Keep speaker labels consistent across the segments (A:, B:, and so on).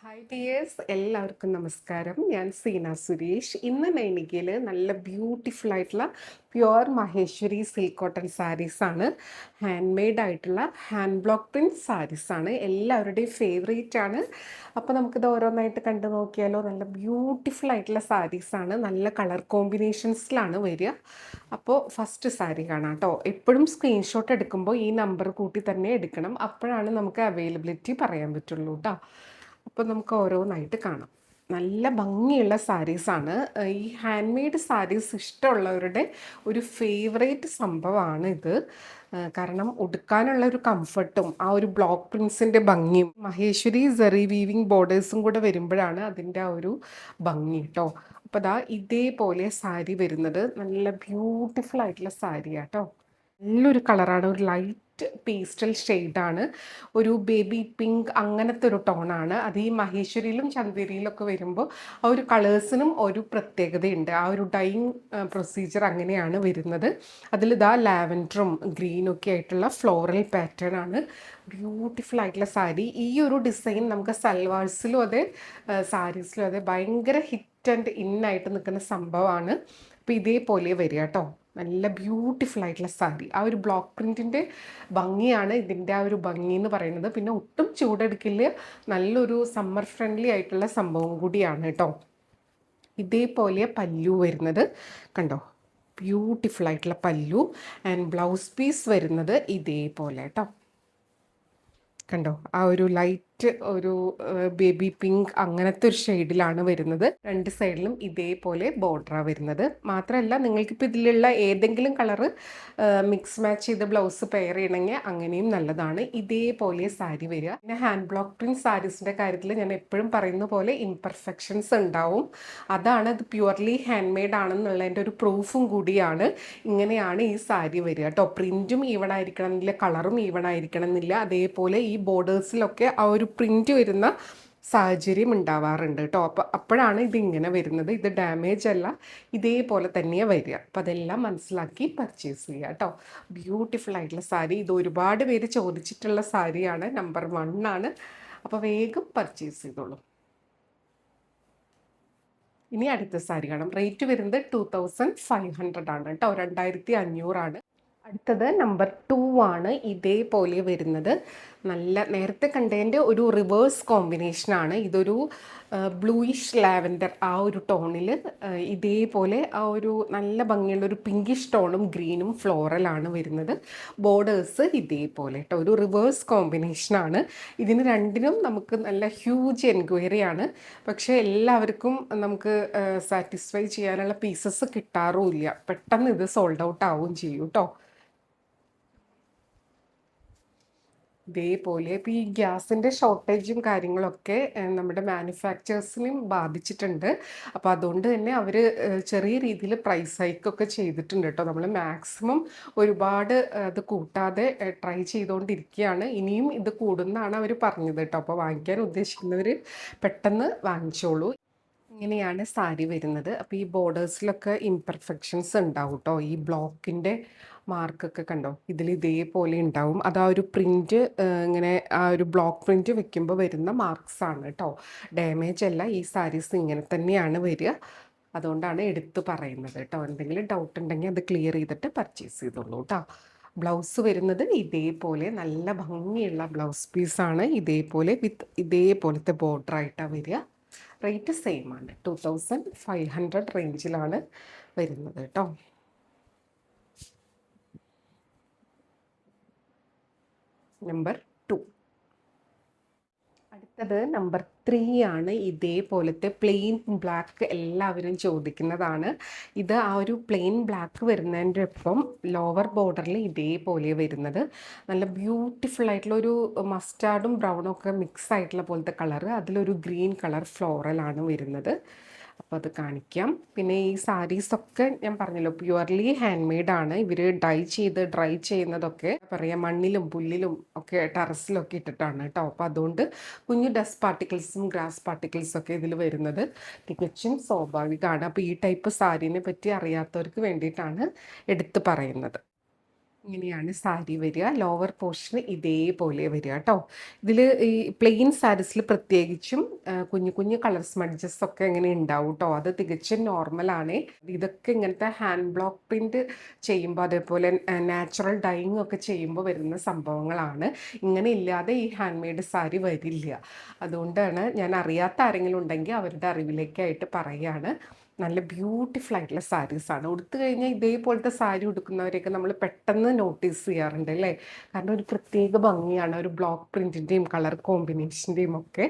A: Hi dears, എല്ലാവർക്കും നമസ്കാരം. ഞാൻ സീന സുരേഷ്. ഇന്ന് നൈനികയിൽ നല്ല ബ്യൂട്ടിഫുൾ ആയിട്ടുള്ള പ്യുവർ മഹേശ്വരി സിൽക്ക് കോട്ടൺ സാരീസാണ്. ഹാൻഡ് മെയ്ഡ് ആയിട്ടുള്ള ഹാൻഡ് ബ്ലോക്ക് പ്രിൻറ്റ് സാരീസാണ്. എല്ലാവരുടെയും ഫേവറേറ്റ് ആണ്. അപ്പോൾ നമുക്കിത് ഓരോന്നായിട്ട് കണ്ടു നോക്കിയാലോ. നല്ല ബ്യൂട്ടിഫുൾ ആയിട്ടുള്ള സാരീസാണ്. നല്ല കളർ കോമ്പിനേഷൻസിലാണ് വരിക. അപ്പോൾ ഫസ്റ്റ് സാരി കാണാം കേട്ടോ. എപ്പോഴും സ്ക്രീൻഷോട്ട് എടുക്കുമ്പോൾ ഈ നമ്പർ കൂട്ടി തന്നെ എടുക്കണം. അപ്പോഴാണ് നമുക്ക് അവൈലബിലിറ്റി പറയാൻ പറ്റുള്ളൂ കേട്ടോ. അപ്പോൾ നമുക്ക് ഓരോന്നായിട്ട് കാണാം. നല്ല ഭംഗിയുള്ള സാരീസാണ്. ഈ ഹാൻഡ് മെയ്ഡ് സാരീസ് ഇഷ്ടമുള്ളവരുടെ ഒരു ഫേവറേറ്റ് സംഭവമാണ് ഇത്. കാരണം ഉടുക്കാനുള്ള ഒരു കംഫർട്ടും ആ ഒരു ബ്ലോക്ക് പ്രിൻസിൻ്റെ ഭംഗിയും മഹേശ്വരി സെറി വീവിങ് ബോർഡേഴ്സും കൂടെ വരുമ്പോഴാണ് അതിൻ്റെ ആ ഒരു ഭംഗി കേട്ടോ. അപ്പോൾ ദാ ഇതേപോലെ സാരി വരുന്നത് നല്ല ബ്യൂട്ടിഫുൾ ആയിട്ടുള്ള സാരിയാട്ടോ. നല്ലൊരു കളറാണ്, ഒരു ലൈറ്റ് പേസ്റ്റൽ ഷെയ്ഡാണ്, ഒരു ബേബി പിങ്ക് അങ്ങനത്തെ ഒരു ടോണാണ്. അത് ഈ മഹേശ്വരിയിലും ചന്ദേരിയിലൊക്കെ വരുമ്പോൾ ആ ഒരു കളേഴ്സിനും ഒരു പ്രത്യേകതയുണ്ട്. ആ ഒരു ഡൈയിങ് പ്രൊസീജിയർ അങ്ങനെയാണ് വരുന്നത്. അതിൽ ഇതാ ലാവൻഡറും ഗ്രീനും ഒക്കെ ആയിട്ടുള്ള ഫ്ലോറൽ പാറ്റേൺ ആണ്. ബ്യൂട്ടിഫുൾ ആയിട്ടുള്ള സാരി. ഈ ഒരു ഡിസൈൻ നമുക്ക് സൽവാർസിലും അതെ സാരീസിലും അതെ ഭയങ്കര ഹിറ്റ് ആൻഡ് ഇന്നായിട്ട് നിൽക്കുന്ന സംഭവമാണ്. അപ്പോൾ ഇതേപോലെ വരിക കേട്ടോ. നല്ല ബ്യൂട്ടിഫുൾ ആയിട്ടുള്ള സാരി. ആ ഒരു ബ്ലോക്ക് പ്രിൻറ്റിൻ്റെ ഭംഗിയാണ് ഇതിൻ്റെ ആ ഒരു ഭംഗി എന്ന് പറയുന്നത്. പിന്നെ ഒട്ടും ചൂടെടുക്കില്ല, നല്ലൊരു സമ്മർ ഫ്രണ്ട്ലി ആയിട്ടുള്ള സംഭവം കൂടിയാണ് കേട്ടോ. ഇതേപോലെ പല്ലു വരുന്നത് കണ്ടോ, ബ്യൂട്ടിഫുൾ ആയിട്ടുള്ള പല്ലു. ആൻഡ് ബ്ലൗസ് പീസ് വരുന്നത് ഇതേപോലെ കേട്ടോ. കണ്ടോ, ആ ഒരു ലൈറ്റ് ഒരു ബേബി പിങ്ക് അങ്ങനത്തെ ഒരു ഷെയ്ഡിലാണ് വരുന്നത്. രണ്ട് സൈഡിലും ഇതേപോലെ ബോർഡറാണ് വരുന്നത്. മാത്രമല്ല, നിങ്ങൾക്കിപ്പോൾ ഇതിലുള്ള ഏതെങ്കിലും കളറ് മിക്സ് മാച്ച് ചെയ്ത് ബ്ലൗസ് പെയർ ചെയ്യണമെങ്കിൽ അങ്ങനെയും നല്ലതാണ്. ഇതേപോലെ സാരി വരിക. പിന്നെ ഹാൻഡ് ബ്ലോക്ക് പ്രിൻറ്റ് സാരീസിൻ്റെ കാര്യത്തിൽ ഞാൻ എപ്പോഴും പറയുന്ന പോലെ ഇംപെർഫെക്ഷൻസ് ഉണ്ടാവും. അതാണ് ഇത് പ്യുവർലി ഹാൻഡ് മെയ്ഡ് ആണെന്നുള്ളതിൻ്റെ ഒരു പ്രൂഫും കൂടിയാണ്. ഇങ്ങനെയാണ് ഈ സാരി വരിക കേട്ടോ. പ്രിൻറ്റും ഈവൺ ആയിരിക്കണം എന്നില്ല, കളറും ഈവൺ ആയിരിക്കണം എന്നില്ല. അതേപോലെ ഈ ബോർഡേഴ്സിലൊക്കെ ആ ഒരു പ്രിൻറ്റ് വരുന്ന സാഹചര്യം ഉണ്ടാവാറുണ്ട് കേട്ടോ. അപ്പോഴാണ് ഇതിങ്ങനെ വരുന്നത്. ഇത് ഡാമേജ് അല്ല, ഇതേപോലെ തന്നെയാണ് വരിക. അപ്പോൾ അതെല്ലാം മനസ്സിലാക്കി പർച്ചേസ് ചെയ്യുക കേട്ടോ. ബ്യൂട്ടിഫുൾ ആയിട്ടുള്ള സാരി. ഇത് ഒരുപാട് പേര് ചോദിച്ചിട്ടുള്ള സാരിയാണ്. നമ്പർ 1 ആണ്. അപ്പോൾ വേഗം പർച്ചേസ് ചെയ്തോളൂ. ഇനി അടുത്ത സാരി കാണാം. റേറ്റ് വരുന്നത് 2500 ആണ് കേട്ടോ. 2500 ആണ്. അടുത്തത് നമ്പർ 2 ആണ്. ഇതേപോലെ വരുന്നത് നല്ല നേരത്തെ കണ്ടതിൻ്റെ ഒരു റിവേഴ്സ് കോമ്പിനേഷനാണ്. ഇതൊരു ബ്ലൂയിഷ് ലാവൻഡർ ആ ഒരു ടോണിൽ ഇതേപോലെ ആ ഒരു നല്ല ഭംഗിയുള്ള ഒരു പിങ്കിഷ് ടോണും ഗ്രീനും ഫ്ലോറലാണ് വരുന്നത്. ബോർഡേഴ്സ് ഇതേപോലെ കേട്ടോ. ഒരു റിവേഴ്സ് കോമ്പിനേഷനാണ്. ഇതിന് രണ്ടിനും നമുക്ക് നല്ല ഹ്യൂജ് എൻക്വയറിയാണ്. പക്ഷേ എല്ലാവർക്കും നമുക്ക് സാറ്റിസ്ഫൈ ചെയ്യാനുള്ള പീസസ് കിട്ടാറുമില്ല. പെട്ടെന്ന് ഇത് സോൾഡ് ഔട്ട് ആവുകയും ചെയ്യും കേട്ടോ. ഇതേപോലെ ഇപ്പോൾ ഈ ഗ്യാസിൻ്റെ ഷോർട്ടേജും കാര്യങ്ങളൊക്കെ നമ്മുടെ മാനുഫാക്ചേഴ്സിനെയും ബാധിച്ചിട്ടുണ്ട്. അപ്പോൾ അതുകൊണ്ട് തന്നെ അവർ ചെറിയ രീതിയിൽ പ്രൈസ് ഹൈക്കൊക്കെ ചെയ്തിട്ടുണ്ട് കേട്ടോ. നമ്മൾ മാക്സിമം ഒരുപാട് അത് കൂട്ടാതെ ട്രൈ ചെയ്തുകൊണ്ടിരിക്കുകയാണ്. ഇനിയും ഇത് കൂടുന്നതാണ് അവർ പറഞ്ഞത് കേട്ടോ. അപ്പോൾ വാങ്ങിക്കാൻ ഉദ്ദേശിക്കുന്നവർ പെട്ടെന്ന് വാങ്ങിച്ചോളൂ. ഇങ്ങനെയാണ് സാരി വരുന്നത്. അപ്പോൾ ഈ ബോർഡേഴ്സിലൊക്കെ ഇംപെർഫെക്ഷൻസ് ഉണ്ടാവും കേട്ടോ. ഈ ബ്ലോക്കിൻ്റെ മാർക്കൊക്കെ കണ്ടോ, ഇതിൽ ഇതേപോലെ ഉണ്ടാവും. അത് ആ ഒരു പ്രിൻറ്റ് ഇങ്ങനെ ആ ഒരു ബ്ലോക്ക് പ്രിൻറ്റ് വെക്കുമ്പോൾ വരുന്ന മാർക്സ് ആണ് കേട്ടോ. ഡാമേജ് അല്ല. ഈ സാരീസ് ഇങ്ങനെ തന്നെയാണ് വരിക. അതുകൊണ്ടാണ് എടുത്ത് പറയുന്നത് കേട്ടോ. എന്തെങ്കിലും ഡൗട്ട് ഉണ്ടെങ്കിൽ അത് ക്ലിയർ ചെയ്തിട്ട് പർച്ചേസ് ചെയ്തോളൂ കേട്ടോ. ബ്ലൗസ് വരുന്നത് ഇതേപോലെ നല്ല ഭംഗിയുള്ള ബ്ലൗസ് പീസാണ്. ഇതേപോലെ വിത്ത് ഇതേപോലത്തെ ബോർഡറായിട്ടാണ് വരിക. റേറ്റ് സെയിം ആണ്. 2500 റേഞ്ചിലാണ് വരുന്നത് കേട്ടോ. നമ്പർ 2. അടുത്തത് നമ്പർ 3 ആണ്. ഇതേപോലത്തെ പ്ലെയിൻ ബ്ലാക്ക് എല്ലാവരും ചോദിക്കുന്നതാണ്. ഇത് ആ ഒരു പ്ലെയിൻ ബ്ലാക്ക് വരുന്നതിൻ്റെ ഒപ്പം ലോവർ ബോർഡറിൽ ഇതേപോലെ വരുന്നത്. നല്ല ബ്യൂട്ടിഫുൾ ആയിട്ടുള്ള ഒരു മസ്റ്റാർഡും ബ്രൗണും ഒക്കെ മിക്സ് ആയിട്ടുള്ള പോലത്തെ കളറ്. അതിലൊരു ഗ്രീൻ കളർ ഫ്ലോറലാണ് വരുന്നത്. അപ്പോൾ അത് കാണിക്കാം. പിന്നെ ഈ സാരീസൊക്കെ ഞാൻ പറഞ്ഞല്ലോ പ്യുവർലി ഹാൻഡ് മെയ്ഡ് ആണ്. ഇവർ ഡ്രൈ ചെയ്യുന്നതൊക്കെ പറയാം മണ്ണിലും പുല്ലിലും ഒക്കെ ടെറസിലൊക്കെ ഇട്ടിട്ടാണ് കേട്ടോ. അപ്പോൾ അതുകൊണ്ട് കുഞ്ഞു ഡസ്റ്റ് പാർട്ടിക്കിൾസും ഗ്രാസ് പാർട്ടിക്കിൾസും ഒക്കെ ഇതിൽ വരുന്നത് തികച്ചും സ്വാഭാവികമാണ്. അപ്പോൾ ഈ ടൈപ്പ് സാരീനെ പറ്റി അറിയാത്തവർക്ക് വേണ്ടിയിട്ടാണ് എടുത്ത് പറയുന്നത്. ഇങ്ങനെയാണ് സാരി വരിക. ലോവർ പോർഷൻ ഇതേപോലെ വരിക കേട്ടോ. ഇതിൽ ഈ പ്ലെയിൻ സാരീസിൽ പ്രത്യേകിച്ചും കുഞ്ഞു കുഞ്ഞു കളർ സ്മഡ്ജസ് ഒക്കെ ഇങ്ങനെ ഉണ്ടാവും കേട്ടോ. അത് തികച്ചും നോർമലാണ്. ഇതൊക്കെ ഇങ്ങനത്തെ ഹാൻഡ് ബ്ലോക്ക് പ്രിന്റ് ചെയ്യുമ്പോൾ, അതേപോലെ നാച്ചുറൽ ഡൈയിങ് ഒക്കെ ചെയ്യുമ്പോൾ വരുന്ന സംഭവങ്ങളാണ്. ഇങ്ങനെ ഇല്ലാതെ ഈ ഹാൻഡ് മെയ്ഡ് സാരി വരില്ല. അതുകൊണ്ടാണ് ഞാൻ അറിയാത്ത ആരെങ്കിലും ഉണ്ടെങ്കിൽ അവരുടെ അറിവിലേക്കായിട്ട് പറയുകയാണ്. നല്ല ബ്യൂട്ടിഫുൾ ആയിട്ടുള്ള സാരീസാണ്. ഉടുത്തു കഴിഞ്ഞാൽ ഇതേപോലത്തെ സാരി ഉടുക്കുന്നവരെയൊക്കെ നമ്മൾ പെട്ടെന്ന് നോട്ടീസ് ചെയ്യാറുണ്ട് അല്ലേ? കാരണം ഒരു പ്രത്യേക ഭംഗിയാണ്, ഒരു ബ്ലോക്ക് പ്രിൻറ്റിൻ്റെയും കളർ കോമ്പിനേഷൻ്റെയും ഒക്കെ.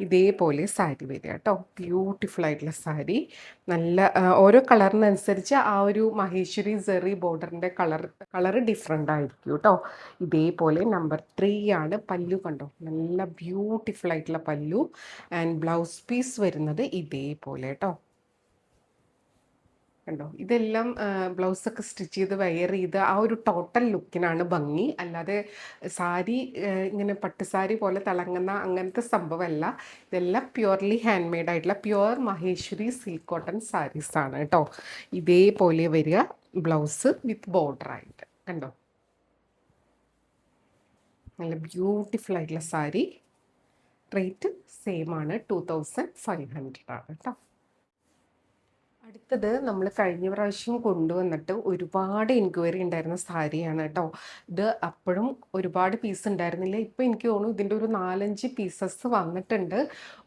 A: ഇതേപോലെ സാരി വരിക കേട്ടോ. ബ്യൂട്ടിഫുൾ ആയിട്ടുള്ള സാരി. നല്ല ഓരോ കളറിനനുസരിച്ച് ആ ഒരു മഹേശ്വരി സെറി ബോർഡറിൻ്റെ കളർ ഡിഫറെൻ്റ് ആയിരിക്കും കേട്ടോ. ഇതേപോലെ നമ്പർ 3 ആണ്. പല്ലു കണ്ടോ, നല്ല ബ്യൂട്ടിഫുൾ ആയിട്ടുള്ള പല്ലു. ആൻഡ് ബ്ലൗസ് പീസ് വരുന്നത് ഇതേപോലെ കേട്ടോ. കണ്ടോ, ഇതെല്ലാം ബ്ലൗസൊക്കെ സ്റ്റിച്ച് ചെയ്ത് വെയർ ചെയ്ത് ആ ഒരു ടോട്ടൽ ലുക്കിനാണ് ഭംഗി. അല്ലാതെ സാരി ഇങ്ങനെ പട്ടുസാരി പോലെ തിളങ്ങുന്ന അങ്ങനത്തെ സംഭവമല്ല. ഇതെല്ലാം പ്യുവർലി ഹാൻഡ് മെയ്ഡ് ആയിട്ടുള്ള പ്യുവർ മഹേശ്വരി സിൽക്ക് കോട്ടൺ സാരീസാണ് കേട്ടോ. ഇതേപോലെ വരിക ബ്ലൗസ് വിത്ത് ബോർഡർ ആയിട്ട്. കണ്ടോ, നല്ല ബ്യൂട്ടിഫുൾ ആയിട്ടുള്ള സാരി. റേറ്റ് സെയിം ആണ്, 2500 ആണ് കേട്ടോ. അടുത്തത് നമ്മൾ കഴിഞ്ഞ പ്രാവശ്യം കൊണ്ടുവന്നിട്ട് ഒരുപാട് എൻക്വയറി ഉണ്ടായിരുന്ന സാരിയാണ് കേട്ടോ. ഇത് അപ്പോഴും ഒരുപാട് പീസ് ഉണ്ടായിരുന്നില്ല. ഇപ്പോൾ എനിക്ക് തോന്നുന്നു ഇതിൻ്റെ ഒരു 4-5 പീസസ് വന്നിട്ടുണ്ട്.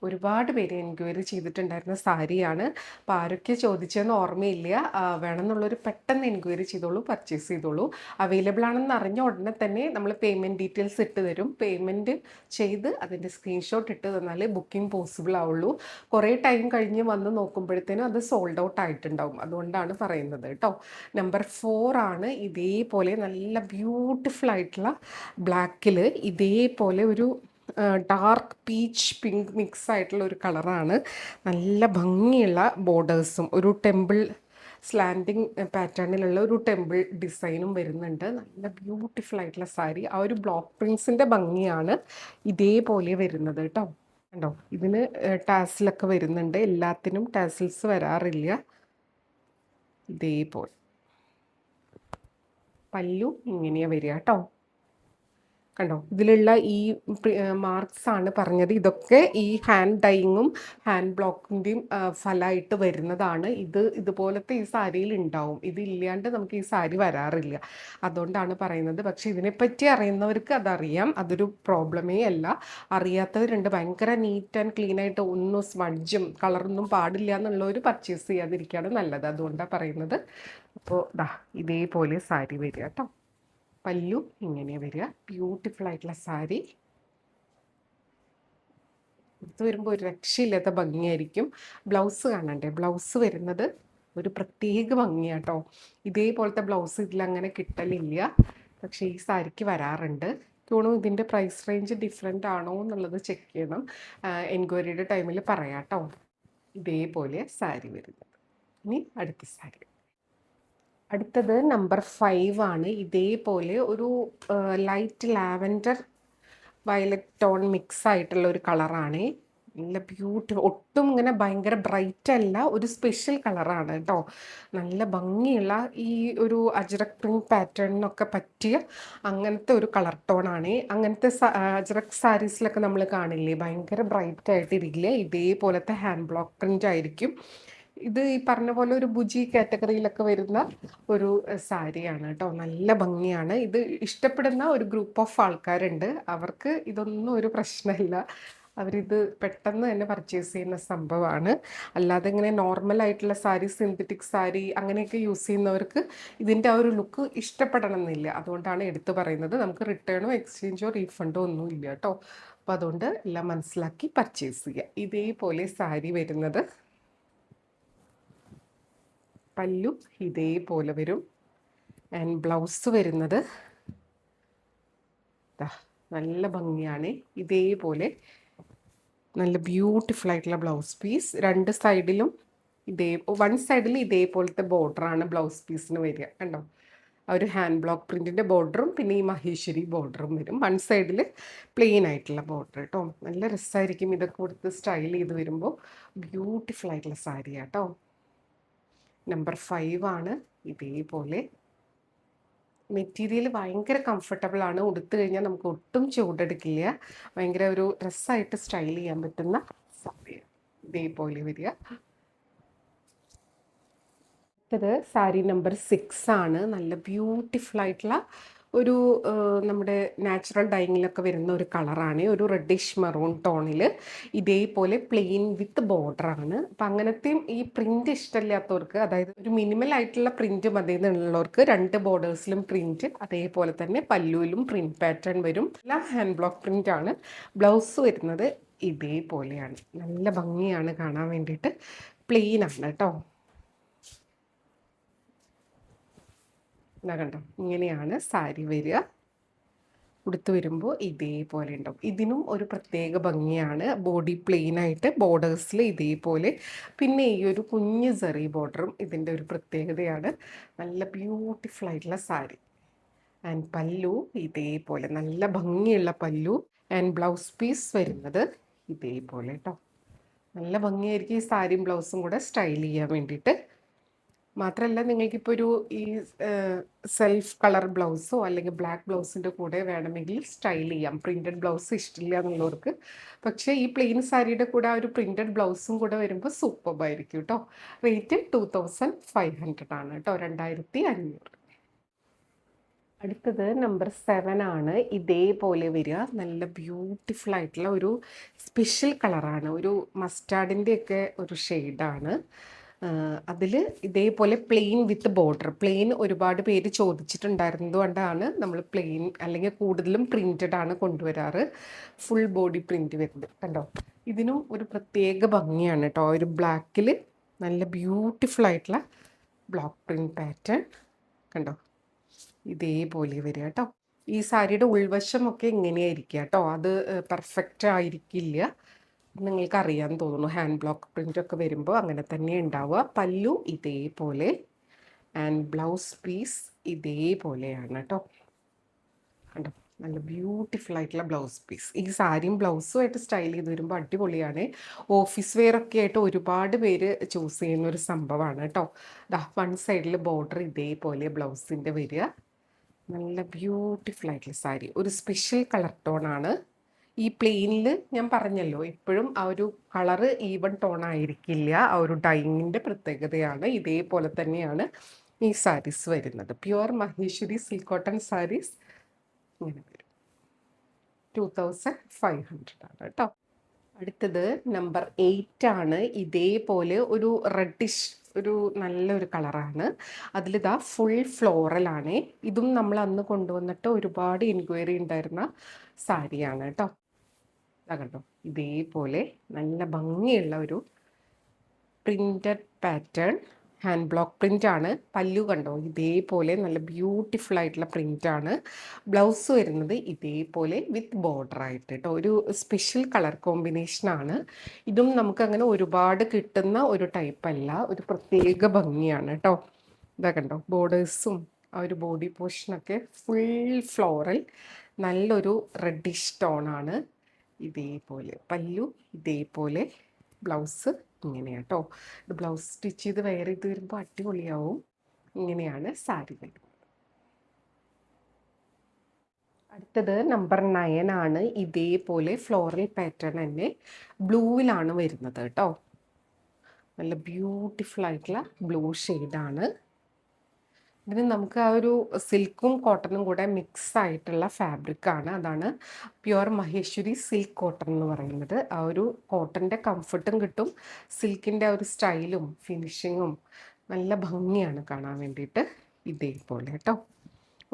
A: ഒരുപാട് പേര് എൻക്വയറി ചെയ്തിട്ടുണ്ടായിരുന്ന സാരിയാണ്. അപ്പോൾ ആരൊക്കെ ചോദിച്ചതെന്ന് ഓർമ്മയില്ല. വേണമെന്നുള്ളൊരു പെട്ടെന്ന് എൻക്വയറി ചെയ്തോളൂ, പർച്ചേസ് ചെയ്തോളൂ. അവൈലബിൾ ആണെന്ന് അറിഞ്ഞ ഉടനെ തന്നെ നമ്മൾ പേയ്മെൻറ്റ് ഡീറ്റെയിൽസ് ഇട്ട് തരും. പേയ്മെൻറ്റ് ചെയ്ത് അതിൻ്റെ സ്ക്രീൻഷോട്ട് ഇട്ട് തന്നാൽ ബുക്കിംഗ് പോസിബിൾ ആവുള്ളൂ. കുറേ ടൈം കഴിഞ്ഞ് വന്ന് നോക്കുമ്പോഴത്തേനും അത് സോൾഡ് ഔട്ട് ആയിട്ടുണ്ടാവും. അതുകൊണ്ടാണ് പറയുന്നത് കേട്ടോ. നമ്പർ 4 ആണ്. ഇതേപോലെ നല്ല ബ്യൂട്ടിഫുൾ ആയിട്ടുള്ള ബ്ലാക്കിൽ ഇതേപോലെ ഒരു ഡാർക്ക് പീച്ച് പിങ്ക് മിക്സ് ആയിട്ടുള്ള ഒരു കളറാണ്. നല്ല ഭംഗിയുള്ള ബോർഡേഴ്സും ഒരു ടെമ്പിൾ സ്ലാൻഡിങ് പാറ്റേണിലുള്ള ഒരു ടെമ്പിൾ ഡിസൈനും വരുന്നുണ്ട്. നല്ല ബ്യൂട്ടിഫുൾ ആയിട്ടുള്ള സാരി. ആ ഒരു ബ്ലോക്ക് പ്രിൻസിൻ്റെ ഭംഗിയാണ് ഇതേപോലെ വരുന്നത് കേട്ടോ. കണ്ടോ, ഇതിന് ടാസിലൊക്കെ വരുന്നുണ്ട്. എല്ലാത്തിനും ടാസിൽസ് വരാറില്ല. ഇതേപോലെ പല്ലു ഇങ്ങനെയാണ് വരിക കേട്ടോ. കണ്ടോ, ഇതിലുള്ള ഈ മാർക്സ് ആണ് പറഞ്ഞത്. ഇതൊക്കെ ഈ ഹാൻഡ് ഡൈയിങ്ങും ഹാൻഡ് ബ്ലോക്കിൻ്റെയും ഫലമായിട്ട് വരുന്നതാണ്. ഇതുപോലത്തെ ഈ സാരിയിൽ ഉണ്ടാവും. ഇതില്ലാണ്ട് നമുക്ക് ഈ സാരി വരാറില്ല. അതുകൊണ്ടാണ് പറയുന്നത്. പക്ഷേ ഇതിനെപ്പറ്റി അറിയുന്നവർക്ക് അതറിയാം, അതൊരു പ്രോബ്ലമേ അല്ല. അറിയാത്തവരുണ്ട്, ഭയങ്കര നീറ്റ് ആൻഡ് ക്ലീൻ ആയിട്ട് ഒന്നും സ്മഡ്ജും കളറൊന്നും പാടില്ല എന്നുള്ളവർ പർച്ചേസ് ചെയ്യാതിരിക്കുകയാണ് നല്ലത്. അതുകൊണ്ടാണ് പറയുന്നത്. അപ്പോൾ ഇതേപോലെ സാരി വരിക കേട്ടോ. പല്ലു ഇങ്ങനെ വരിക. ബ്യൂട്ടിഫുൾ ആയിട്ടുള്ള സാരി. ഇത് വരുമ്പോൾ ഒരു രക്ഷയില്ലാത്ത ഭംഗിയായിരിക്കും. ബ്ലൗസ് കാണണ്ടേ, ബ്ലൗസ് വരുന്നത് ഒരു പ്രത്യേക ഭംഗിയാട്ടോ. ഇതേപോലത്തെ ബ്ലൗസ് ഇതിലങ്ങനെ കിട്ടലില്ല, പക്ഷേ ഈ സാരിക്ക് വരാറുണ്ട്. തോന്നുന്നു ഇതിൻ്റെ പ്രൈസ് റേഞ്ച് ഡിഫറെൻ്റ് ആണോ എന്നുള്ളത് ചെക്ക് ചെയ്യണം. എൻക്വയറിയുടെ ടൈമിൽ പറയാം കേട്ടോ. ഇതേപോലെ സാരി വരുന്നത്. ഇനി അടുത്ത സാരി. അടുത്തത് നമ്പർ 5 ആണ്. ഇതേപോലെ ഒരു light lavender violet tone mix ആയിട്ടുള്ള ഒരു കളറാണ്. നല്ല ബ്യൂട്ടിഫുൾ, ഒട്ടും ഇങ്ങനെ ഭയങ്കര ബ്രൈറ്റ് അല്ല, ഒരു സ്പെഷ്യൽ കളറാണ് കേട്ടോ. നല്ല ഭംഗിയുള്ള ഈ ഒരു അജ്രക് പ്രിന്റ് പാറ്റേണിനൊക്കെ പറ്റിയ അങ്ങനത്തെ ഒരു കളർ ടോണാണ്. അങ്ങനത്തെ അജ്രക് സാരീസിലൊക്കെ നമ്മൾ കാണില്ലേ, ഭയങ്കര ബ്രൈറ്റ് ആയിട്ടിരിക്കില്ല. ഇതേപോലത്തെ ഹാൻഡ് ബ്ലോക്ക് പ്രിന്റ് ആയിരിക്കും. ഇത് ഈ പറഞ്ഞ പോലെ ഒരു ബുജി കാറ്റഗറിയിലൊക്കെ വരുന്ന ഒരു സാരിയാണ് കേട്ടോ. നല്ല ഭംഗിയാണ്. ഇത് ഇഷ്ടപ്പെടുന്ന ഒരു ഗ്രൂപ്പ് ഓഫ് ആൾക്കാരുണ്ട്. അവർക്ക് ഇതൊന്നും ഒരു പ്രശ്നമില്ല. അവരിത് പെട്ടെന്ന് തന്നെ പർച്ചേസ് ചെയ്യുന്ന സംഭവമാണ്. അല്ലാതെ ഇങ്ങനെ നോർമൽ ആയിട്ടുള്ള സാരി, സിന്തറ്റിക് സാരി അങ്ങനെയൊക്കെ യൂസ് ചെയ്യുന്നവർക്ക് ഇതിൻ്റെ ആ ഒരു ലുക്ക് ഇഷ്ടപ്പെടണം എന്നില്ല. അതുകൊണ്ടാണ് എടുത്തു പറയുന്നത്. നമുക്ക് റിട്ടേണോ എക്സ്ചേഞ്ചോ റീഫണ്ടോ ഒന്നും ഇല്ല കേട്ടോ. അപ്പോൾ അതുകൊണ്ട് എല്ലാം മനസ്സിലാക്കി പർച്ചേസ് ചെയ്യുക. ഇതേപോലെ സാരി വരുന്നത്. പല്ലു ഇതേപോലെ വരും. ആൻഡ് ബ്ലൗസ് വരുന്നത് നല്ല ഭംഗിയാണ്. ഇതേപോലെ നല്ല ബ്യൂട്ടിഫുൾ ആയിട്ടുള്ള ബ്ലൗസ് പീസ്. രണ്ട് സൈഡിലും വൺ സൈഡിൽ ഇതേപോലത്തെ ബോർഡറാണ് ബ്ലൗസ് പീസിന് വരിക. കണ്ടോ, ആ ഒരു ഹാൻഡ് ബ്ലോക്ക് പ്രിൻറ്റിൻ്റെ ബോർഡറും പിന്നെ ഈ മഹേശ്വരി ബോർഡറും വരും. വൺ സൈഡിൽ പ്ലെയിൻ ആയിട്ടുള്ള ബോർഡർ കേട്ടോ. നല്ല രസമായിരിക്കും ഇതൊക്കെ കൊടുത്ത് സ്റ്റൈൽ ചെയ്ത് വരുമ്പോൾ. ബ്യൂട്ടിഫുൾ ആയിട്ടുള്ള സാരിയാണ് കേട്ടോ. നമ്പർ 5 ആണ്. ഇതേപോലെ മെറ്റീരിയൽ ഭയങ്കര കംഫർട്ടബിൾ ആണ്. ഉടുത്തു കഴിഞ്ഞാൽ നമുക്ക് ഒട്ടും ചൂടെടുക്കില്ല. ഭയങ്കര ഒരു ഡ്രസ്സായിട്ട് സ്റ്റൈൽ ചെയ്യാൻ പറ്റുന്ന സാരി. ഇതേപോലെ വരിക. അടുത്തത് സാരി നമ്പർ 6 ആണ്. നല്ല ബ്യൂട്ടിഫുൾ ആയിട്ടുള്ള ഒരു നമ്മുടെ നാച്ചുറൽ ഡൈങ്ങിലൊക്കെ വരുന്ന ഒരു കളറാണ്. ഒരു റെഡിഷ് മെറൂൺ ടോണിൽ ഇതേപോലെ പ്ലെയിൻ വിത്ത് ബോർഡറാണ്. അപ്പം അങ്ങനത്തെയും ഈ പ്രിൻ്റ് ഇഷ്ടമില്ലാത്തവർക്ക്, അതായത് ഒരു മിനിമൽ ആയിട്ടുള്ള പ്രിൻ്റ് മതി എന്നുള്ളവർക്ക് 2 ബോർഡേഴ്സിലും പ്രിൻ്റ്, അതേപോലെ തന്നെ പല്ലുവിലും പ്രിൻ്റ് പാറ്റേൺ വരും. എല്ലാം ഹാൻഡ് ബ്ലോക്ക് പ്രിൻ്റ് ആണ്. ബ്ലൗസ് വരുന്നത് ഇതേപോലെയാണ്. നല്ല ഭംഗിയാണ് കാണാൻ വേണ്ടിയിട്ട്. പ്ലെയിൻ ആണ് കേട്ടോ. കണ്ടോ, ഇങ്ങനെയാണ് സാരി വരിക. ഉടുത്ത് വരുമ്പോൾ ഇതേപോലെ ഉണ്ടാവും. ഇതിനും ഒരു പ്രത്യേക ഭംഗിയാണ്. ബോഡി പ്ലെയിൻ ആയിട്ട് ബോർഡേഴ്സിൽ ഇതേപോലെ, പിന്നെ ഈ ഒരു കുഞ്ഞ് സെറി ബോർഡറും ഇതിൻ്റെ ഒരു പ്രത്യേകതയാണ്. നല്ല ബ്യൂട്ടിഫുൾ ആയിട്ടുള്ള സാരി. ആൻഡ് പല്ലു ഇതേപോലെ നല്ല ഭംഗിയുള്ള പല്ലു. ആൻഡ് ബ്ലൗസ് പീസ് വരുന്നത് ഇതേപോലെ കേട്ടോ. നല്ല ഭംഗിയായിരിക്കും ഈ സാരിയും ബ്ലൗസും കൂടെ സ്റ്റൈൽ ചെയ്യാൻ വേണ്ടിയിട്ട്. മാത്രമല്ല, നിങ്ങൾക്കിപ്പോൾ ഒരു ഈ സെൽഫ് കളർ ബ്ലൗസോ അല്ലെങ്കിൽ ബ്ലാക്ക് ബ്ലൗസിൻ്റെ കൂടെ വേണമെങ്കിൽ സ്റ്റൈൽ ചെയ്യാം. പ്രിൻറ്റഡ് ബ്ലൗസ് ഇഷ്ടമില്ല എന്നുള്ളവർക്ക്. പക്ഷേ ഈ പ്ലെയിൻ സാരിയുടെ കൂടെ ആ ഒരു പ്രിൻറ്റഡ് ബ്ലൗസും കൂടെ വരുമ്പോൾ സൂപ്പർബായിരിക്കും കേട്ടോ. റേറ്റ് 2500 ആണ് കേട്ടോ, 2500. അടുത്തത് നമ്പർ 7 ആണ്. ഇതേപോലെ വരിക. നല്ല ബ്യൂട്ടിഫുൾ ആയിട്ടുള്ള ഒരു സ്പെഷ്യൽ കളറാണ്. ഒരു മസ്റ്റാർഡിൻ്റെയൊക്കെ ഒരു ഷെയ്ഡാണ്. അതിൽ ഇതേപോലെ പ്ലെയിൻ വിത്ത് ബോർഡർ. പ്ലെയിൻ ഒരുപാട് പേര് ചോദിച്ചിട്ടുണ്ടായിരുന്നത് കൊണ്ടാണ് നമ്മൾ പ്ലെയിൻ അല്ലെങ്കിൽ കൂടുതലും പ്രിൻറ്റഡ് ആണ് കൊണ്ടുവരാറ്. ഫുൾ ബോഡി പ്രിൻറ്റ് വരുന്നത് കണ്ടോ. ഇതിനും ഒരു പ്രത്യേക ഭംഗിയാണ് കേട്ടോ. ഒരു ബ്ലാക്കിൽ നല്ല ബ്യൂട്ടിഫുൾ ആയിട്ടുള്ള ബ്ലോക്ക് പ്രിൻറ്റ് പാറ്റേൺ കണ്ടോ. ഇതേപോലെ വരിക കേട്ടോ. ഈ സാരിയുടെ ഉൾവശമൊക്കെ ഇങ്ങനെയായിരിക്കുക കേട്ടോ. അത് പെർഫെക്റ്റ് ആയിരിക്കില്ല, നിങ്ങൾക്കറിയാമെന്ന് തോന്നുന്നു. ഹാൻഡ് ബ്ലോക്ക് പ്രിൻ്റ് ഒക്കെ വരുമ്പോൾ അങ്ങനെ തന്നെ ഉണ്ടാവുക. പല്ലു ഇതേപോലെ ആൻഡ് ബ്ലൗസ് പീസ് ഇതേപോലെയാണ് കേട്ടോ. കണ്ടോ, നല്ല ബ്യൂട്ടിഫുൾ ആയിട്ടുള്ള ബ്ലൗസ് പീസ്. ഈ സാരിയും ബ്ലൗസും ആയിട്ട് സ്റ്റൈൽ ചെയ്ത് വരുമ്പോൾ അടിപൊളിയാണ്. ഓഫീസ് വെയർ ഒക്കെ ആയിട്ട് ഒരുപാട് പേര് ചൂസ് ചെയ്യുന്ന ഒരു സംഭവമാണ് കേട്ടോ. വൺ സൈഡിൽ ബോർഡർ ഇതേപോലെ ബ്ലൗസിൻ്റെ വരിക. നല്ല ബ്യൂട്ടിഫുൾ ആയിട്ടുള്ള സാരി. ഒരു സ്പെഷ്യൽ കളർ ടോണാണ്. ഈ പ്ലെയിനിൽ ഞാൻ പറഞ്ഞല്ലോ, എപ്പോഴും ആ ഒരു കളറ് ഈവൻ ടോൺ ആയിരിക്കില്ല. ആ ഒരു ഡൈയിങ്ങിൻ്റെ പ്രത്യേകതയാണ്. ഇതേപോലെ തന്നെയാണ് ഈ സാരീസ് വരുന്നത്. Pure Maheshwari silk cotton saris ഇങ്ങനെ വരും. 2500 ആണ് കേട്ടോ. അടുത്തത് നമ്പർ 8 ആണ്. ഇതേപോലെ ഒരു റെഡിഷ്, ഒരു നല്ലൊരു കളറാണ്. അതിലിതാ ഫുൾ ഫ്ലോറലാണ്. ഇതും നമ്മൾ അന്ന് കൊണ്ടുവന്നിട്ട് ഒരുപാട് എൻക്വയറി ഉണ്ടായിരുന്ന സാരിയാണ് കേട്ടോ. കണ്ടോ, ഇതേപോലെ നല്ല ഭംഗിയുള്ള ഒരു printed pattern. Hand block print ആണ്. പല്ലു കണ്ടോ, ഇതേപോലെ നല്ല ബ്യൂട്ടിഫുൾ ആയിട്ടുള്ള പ്രിൻ്റ് ആണ്. ബ്ലൗസ് വരുന്നത് ഇതേപോലെ വിത്ത് ബോർഡർ ആയിട്ട് കേട്ടോ. ഒരു സ്പെഷ്യൽ കളർ കോമ്പിനേഷനാണ്. ഇതും നമുക്ക് അങ്ങനെ ഒരുപാട് കിട്ടുന്ന ഒരു ടൈപ്പ് അല്ല, ഒരു പ്രത്യേക ഭംഗിയാണ് കേട്ടോ. ഇതാ കണ്ടോ, ബോർഡേഴ്സും ആ ഒരു ബോഡി പോർഷനൊക്കെ ഫുൾ ഫ്ലോറൽ, നല്ലൊരു റെഡിഷ് ടോണാണ്. ഇതേപോലെ പല്ലു, ഇതേപോലെ ബ്ലൗസ് ഇങ്ങനെയാണ് കേട്ടോ. ഇത് ബ്ലൗസ് സ്റ്റിച്ച് ചെയ്ത് വെയർ ചെയ്ത് വരുമ്പോൾ അടിപൊളിയാവും. ഇങ്ങനെയാണ് സാരി വരുന്നത്. അടുത്തത് നമ്പർ 9 ആണ്. ഇതേപോലെ ഫ്ലോറൽ പാറ്റേൺ തന്നെ ബ്ലൂവിലാണ് വരുന്നത് കേട്ടോ. നല്ല ബ്യൂട്ടിഫുൾ ആയിട്ടുള്ള ബ്ലൂ ഷെയ്ഡാണ്. ഇതിന് നമുക്ക് ആ ഒരു സിൽക്കും കോട്ടണും കൂടെ മിക്സ് ആയിട്ടുള്ള ഫാബ്രിക്കാണ്. അതാണ് പ്യുവർ മഹേശ്വരി സിൽക്ക് കോട്ടൺ എന്ന് പറയുന്നത്. ആ ഒരു കോട്ടൻ്റെ കംഫർട്ടും കിട്ടും, സിൽക്കിൻ്റെ ആ ഒരു സ്റ്റൈലും ഫിനിഷിങ്ങും നല്ല ഭംഗിയാണ് കാണാൻ വേണ്ടിയിട്ട്. ഇതേപോലെ കേട്ടോ.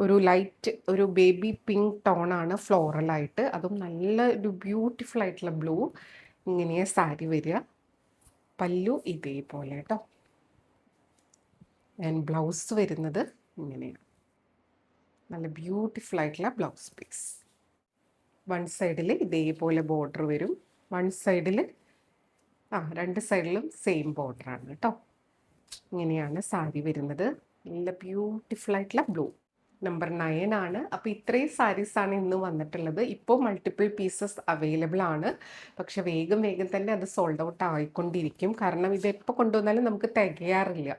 A: ഒരു ലൈറ്റ് ഒരു ബേബി പിങ്ക് ടോണാണ് ഫ്ലോറലായിട്ട്. അതും നല്ല ഒരു ബ്യൂട്ടിഫുൾ ആയിട്ടുള്ള ബ്ലൂ. ഇങ്ങനെയാണ് സാരി വരിക. പല്ലു ഇതേപോലെ കേട്ടോ. ആൻഡ് ബ്ലൗസ് വരുന്നത് ഇങ്ങനെയാണ്. നല്ല ബ്യൂട്ടിഫുൾ ആയിട്ടുള്ള ബ്ലൗസ് പീസ്. വൺ സൈഡിൽ ഇതേപോലെ ബോർഡർ വരും, വൺ സൈഡിൽ രണ്ട് സൈഡിലും സെയിം ബോർഡറാണ് കേട്ടോ. ഇങ്ങനെയാണ് സാരി വരുന്നത്. നല്ല ബ്യൂട്ടിഫുൾ ആയിട്ടുള്ള ബ്ലൂ. നമ്പർ 9 ആണ്. അപ്പോൾ ഇത്രയും സാരീസാണ് ഇന്ന് വന്നിട്ടുള്ളത്. ഇപ്പോൾ മൾട്ടിപ്പിൾ പീസസ് അവൈലബിൾ ആണ്. പക്ഷെ വേഗം തന്നെ അത് സോൾഡ് ഔട്ട് ആയിക്കൊണ്ടിരിക്കും. കാരണം ഇത് എപ്പോൾ കൊണ്ടുവന്നാലും നമുക്ക് തികയാറില്ല.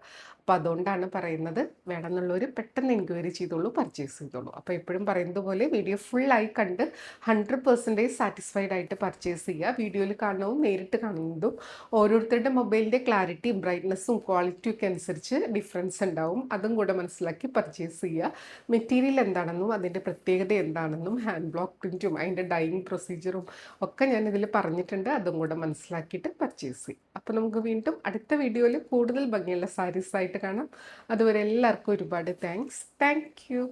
A: അപ്പോൾ അതുകൊണ്ടാണ് പറയുന്നത്, വേണമെന്നുള്ളവർ പെട്ടെന്ന് എൻക്വയറി ചെയ്തോളൂ, പർച്ചേസ് ചെയ്തോളൂ. അപ്പോൾ എപ്പോഴും പറയുന്നത് പോലെ വീഡിയോ ഫുള്ളായി കണ്ട് 100% സാറ്റിസ്ഫൈഡ് ആയിട്ട് പർച്ചേസ് ചെയ്യുക. വീഡിയോയിൽ കാണുന്നതും നേരിട്ട് കാണുന്നതും ഓരോരുത്തരുടെ മൊബൈലിൻ്റെ ക്ലാരിറ്റിയും ബ്രൈറ്റ്നസ്സും ക്വാളിറ്റിയും ഒക്കെ അനുസരിച്ച് ഡിഫറൻസ് ഉണ്ടാവും. അതും കൂടെ മനസ്സിലാക്കി പർച്ചേസ് ചെയ്യുക. മെറ്റീരിയൽ എന്താണെന്നും അതിൻ്റെ പ്രത്യേകത എന്താണെന്നും ഹാൻഡ് ബ്ലോക്ക് പ്രിൻറ്റും അതിൻ്റെ ഡൈയിങ് പ്രൊസീജിയറും ഒക്കെ ഞാനിതിൽ പറഞ്ഞിട്ടുണ്ട്. അതും കൂടെ മനസ്സിലാക്കിയിട്ട് പർച്ചേസ് ചെയ്യും. അപ്പോൾ നമുക്ക് വീണ്ടും അടുത്ത വീഡിയോയിൽ കൂടുതൽ ഭംഗിയുള്ള സാരീസ് ആയിട്ട് കാണാം. അതുവരെ എല്ലാവർക്കും ഒരുപാട് താങ്ക്സ്. Thank you.